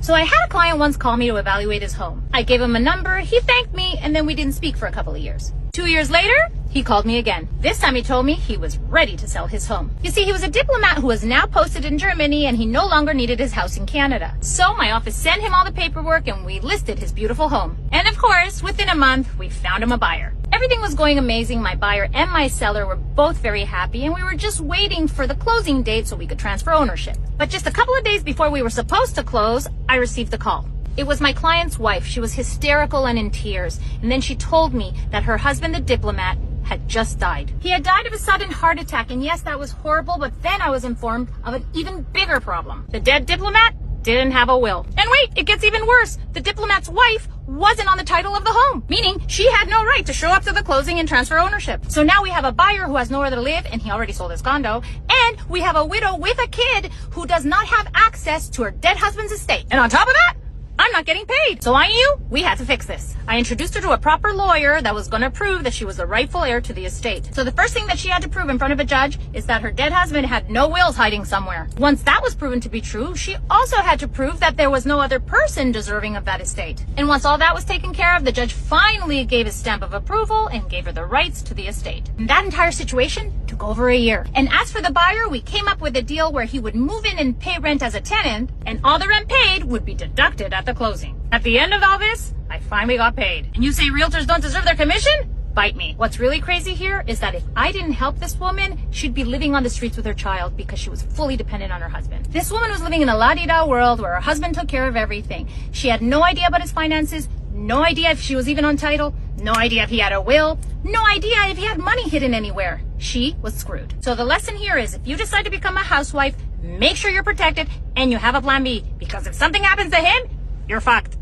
So I had a client once call me to evaluate his home. I gave him a number, he thanked me, and then we didn't speak for a couple of years. 2 years later, he called me again. This time he told me he was ready to sell his home. You see, he was a diplomat who was now posted in Germany and he no longer needed his house in Canada. So my office sent him all the paperwork and we listed his beautiful home. And of course, within a month, we found him a buyer. Everything was going amazing. My buyer and my seller were both very happy and we were just waiting for the closing date so we could transfer ownership. But just a couple of days before we were supposed to close, I received a call. It was my client's wife. She was hysterical and in tears. And then she told me that her husband, the diplomat, had just died. He had died of a sudden heart attack. And yes, that was horrible. But then I was informed of an even bigger problem. The dead diplomat didn't have a will. And wait, it gets even worse. The diplomat's wife wasn't on the title of the home, meaning she had no right to show up to the closing and transfer ownership. So now we have a buyer who has nowhere to live and he already sold his condo. And we have a widow with a kid who does not have access to her dead husband's estate. And on top of that, I'm not getting paid. So I knew we had to fix this. I introduced her to a proper lawyer that was going to prove that she was the rightful heir to the estate. So the first thing that she had to prove in front of a judge is that her dead husband had no wills hiding somewhere. Once that was proven to be true, she also had to prove that there was no other person deserving of that estate. And once all that was taken care of, the judge finally gave his stamp of approval and gave her the rights to the estate. And that entire situation took over a year. And as for the buyer, we came up with a deal where he would move in and pay rent as a tenant, and all the rent paid would be deducted at the closing. At the end of all this, I finally got paid. And you say realtors don't deserve their commission? Bite me. What's really crazy here is that if I didn't help this woman, she'd be living on the streets with her child because she was fully dependent on her husband. This woman was living in a la-di-da world where her husband took care of everything. She had no idea about his finances, no idea if she was even on title, no idea if he had a will, no idea if he had money hidden anywhere. She was screwed. So the lesson here is if you decide to become a housewife, make sure you're protected and you have a plan B, because if something happens to him, you're fucked.